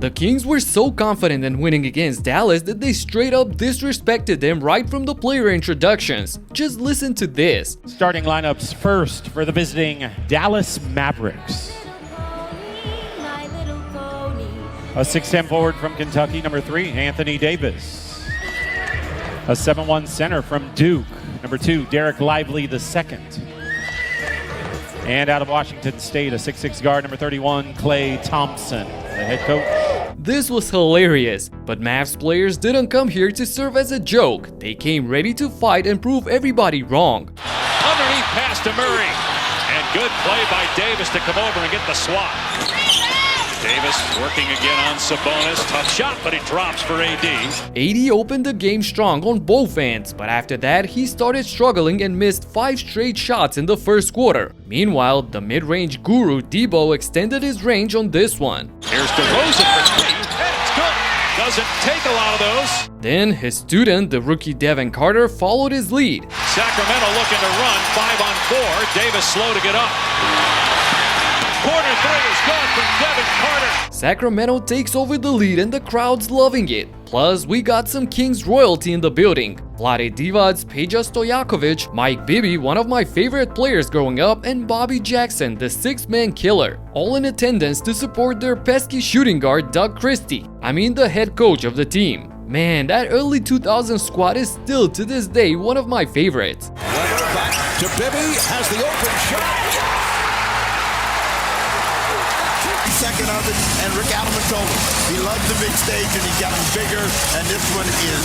The Kings were so confident in winning against Dallas that they straight up disrespected them right from the player introductions. Just listen to this. Starting lineups first for the visiting Dallas Mavericks. A 6'10 forward from Kentucky, number 3, Anthony Davis. A 7'1 center from Duke, number 2, Derek Lively II. And out of Washington State, a 6'6 guard, number 31, Klay Thompson, the head coach. This was hilarious, but Mavs players didn't come here to serve as a joke. They came ready to fight and prove everybody wrong. Underneath pass to Murray. And good play by Davis to come over and get the swat. Davis working again on Sabonis. Tough shot, but it drops for AD. AD opened the game strong on both ends, but after that, he started struggling and missed 5 straight shots in the first quarter. Meanwhile, the mid-range guru Debo extended his range on this one. Here's DeRozan for 3, and it's good. Doesn't take a lot of those. Then his student, the rookie Devin Carter, followed his lead. Sacramento looking to run 5-on-4. Davis slow to get up. Corner 3 is good from Devin Carter. Sacramento takes over the lead and the crowd's loving it. Plus, we got some Kings royalty in the building. Vlade Divac, Peja Stojakovic, Mike Bibby, one of my favorite players growing up, and Bobby Jackson, the 6-man killer, all in attendance to support their pesky shooting guard Doug Christie. I mean the head coach of the team. Man, that early 2000 squad is still to this day one of my favorites. Back to Bibby, has the open shot. Second of it, and Rick Adelman told him he loves the big stage and he's gotten bigger, and this one is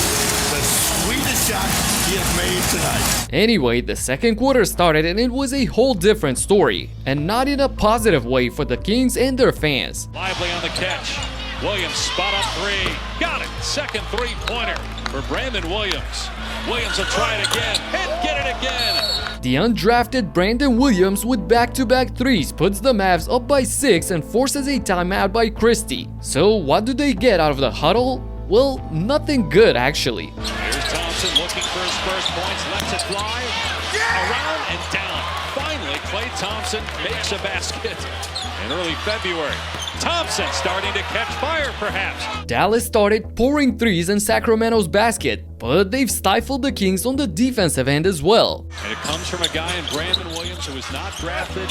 the sweetest shot he has made tonight. Anyway, the second quarter started and it was a whole different story, and not in a positive way for the Kings and their fans. Lively on the catch. Williams spot up 3. Got it. Second three-pointer for Brandon Williams. Williams will try it again and get it again. The undrafted Brandon Williams with back-to-back threes puts the Mavs up by 6 and forces a timeout by Christie. So what do they get out of the huddle? Well, nothing good actually. Here's Thompson looking for his first points, lets it fly, around and down. Finally, Klay Thompson makes a basket in early February. Thompson starting to catch fire, perhaps. Dallas started pouring threes in Sacramento's basket, but they've stifled the Kings on the defensive end as well. And it comes from a guy in Brandon Williams who was not drafted,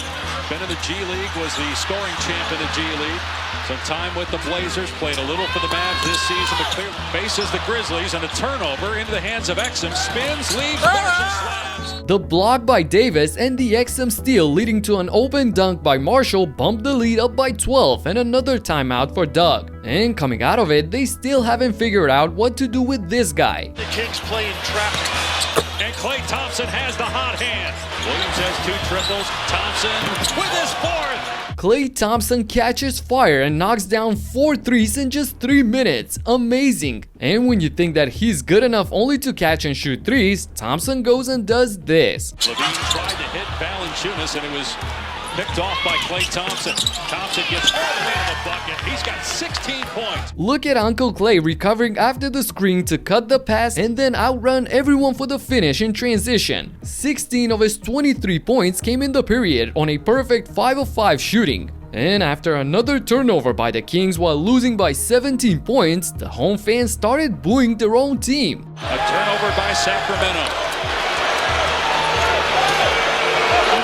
been in the G League, was the scoring champ in the G League. Some time with the Blazers, played a little for the Mavs this season, but clear faces the Grizzlies, and a turnover into the hands of Exum. Spins, leaves, Marshall slams. The block by Davis and the Exum steal leading to an open dunk by Marshall bumped the lead up by 12 and another timeout for Doug. And coming out of it, they still haven't figured out what to do with this guy. The Kings playing traffic, and Klay Thompson has the hot hand. Williams has 2 triples. Thompson with his 4th. Klay Thompson catches fire and knocks down 4 threes in just 3 minutes. Amazing. And when you think that he's good enough only to catch and shoot threes, Thompson goes and does this. Levine tried to hit Valanciunas and it was picked off by Klay Thompson. Thompson gets all the way to the bucket. He's got 16 points. Look at Uncle Klay recovering after the screen to cut the pass and then outrun everyone for the finish in transition. 16 of his 23 points came in the period on a perfect 5 of 5 shooting. And after another turnover by the Kings while losing by 17 points, the home fans started booing their own team. A turnover by Sacramento.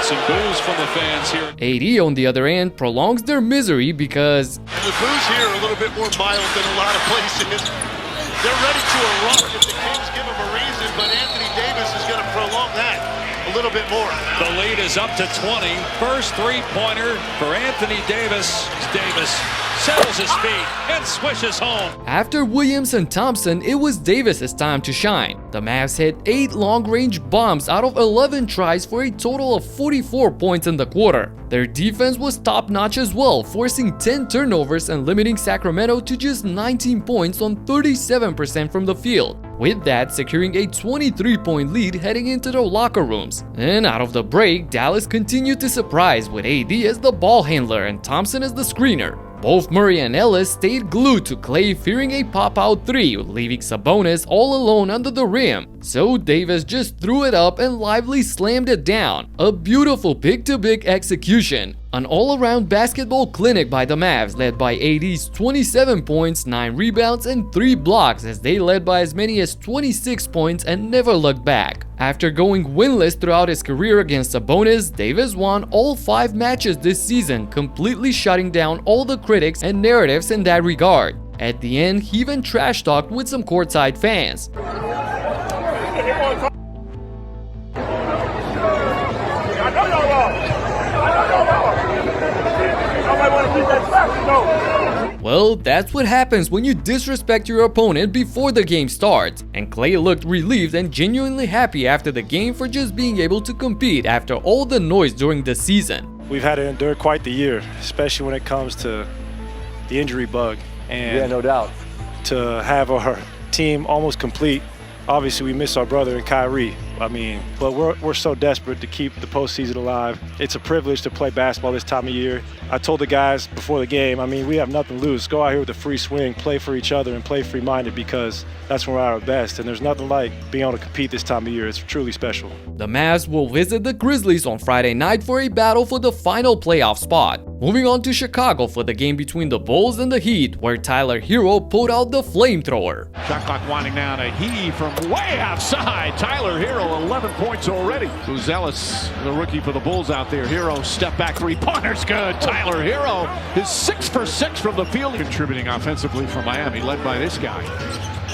Some boos from the fans here. AD, on the other end, prolongs their misery because the boos here are a little bit more mild than a lot of places. They're ready to erupt if the Kings give them a reason, but Anthony Davis is going to prolong that a little bit more. The lead is up to 20. First three-pointer for Anthony Davis. Davis settles his feet and swishes home. After Williams and Thompson, it was Davis's time to shine. The Mavs hit 8 long-range bombs out of 11 tries for a total of 44 points in the quarter. Their defense was top-notch as well, forcing 10 turnovers and limiting Sacramento to just 19 points on 37% from the field. With that, securing a 23-point lead heading into their locker rooms. And out of the break, Dallas continued to surprise with AD as the ball handler and Thompson as the screener. Both Murray and Ellis stayed glued to Klay, fearing a pop-out three, leaving Sabonis all alone under the rim. So Davis just threw it up and Lively slammed it down. A beautiful pick-to-pick execution. An all-around basketball clinic by the Mavs, led by AD's 27 points, 9 rebounds, and 3 blocks, as they led by as many as 26 points and never looked back. After going winless throughout his career against Sabonis, Davis won all 5 matches this season, completely shutting down all the critics and narratives in that regard. At the end, he even trash-talked with some courtside fans. Well, that's what happens when you disrespect your opponent before the game starts, and Klay looked relieved and genuinely happy after the game for just being able to compete after all the noise during the season. We've had to endure quite the year, especially when it comes to the injury bug. And yeah, no doubt. To have our team almost complete, obviously we miss our brother and Kyrie. But we're so desperate to keep the postseason alive. It's a privilege to play basketball this time of year. I told the guys before the game, we have nothing to lose. Go out here with a free swing, play for each other, and play free-minded, because that's when we're at our best. And there's nothing like being able to compete this time of year. It's truly special. The Mavs will visit the Grizzlies on Friday night for a battle for the final playoff spot. Moving on to Chicago for the game between the Bulls and the Heat, where Tyler Hero pulled out the flamethrower. Shot clock winding down. A he from way outside. Tyler Hero, 11 points already. Ellis, the rookie for the Bulls out there. Hero, step back three-pointer's good. Tyler Hero is 6 for 6 from the field. Contributing offensively for Miami, led by this guy.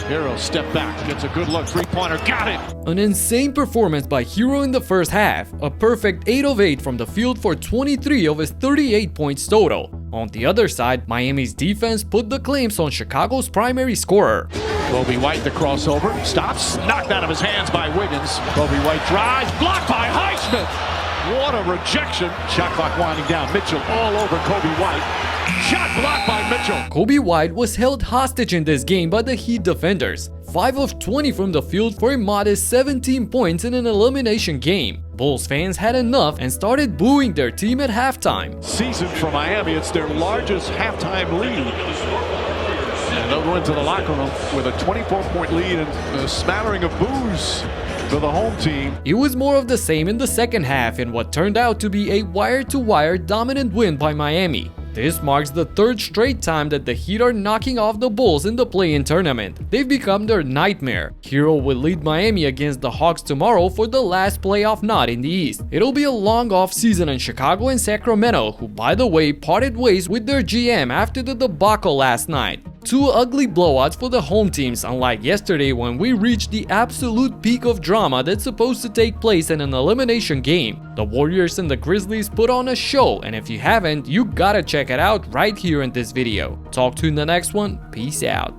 Hero, step back, gets a good look, three-pointer, got it! An insane performance by Hero in the first half. A perfect 8 of 8 from the field for 23 of his 38 points total. On the other side, Miami's defense put the claims on Chicago's primary scorer. Kobe White, the crossover, stops, knocked out of his hands by Wiggins. Kobe White drives, blocked by Highsmith. What a rejection. Shot clock winding down. Mitchell all over Kobe White. Shot blocked by Mitchell. Kobe White was held hostage in this game by the Heat defenders. 5 of 20 from the field for a modest 17 points in an elimination game. Bulls fans had enough and started booing their team at halftime. Season for Miami, it's their largest halftime lead. And they'll go into the locker room with a 24-point lead and a smattering of boos for the home team. It was more of the same in the second half in what turned out to be a wire-to-wire dominant win by Miami. This marks the 3rd straight time that the Heat are knocking off the Bulls in the play-in tournament. They've become their nightmare. Hero will lead Miami against the Hawks tomorrow for the last playoff nod in the East. It'll be a long off-season in Chicago and Sacramento, who by the way parted ways with their GM after the debacle last night. 2 ugly blowouts for the home teams, unlike yesterday when we reached the absolute peak of drama that's supposed to take place in an elimination game. The Warriors and the Grizzlies put on a show, and if you haven't, you gotta check it out right here in this video. Talk to you in the next one. Peace out.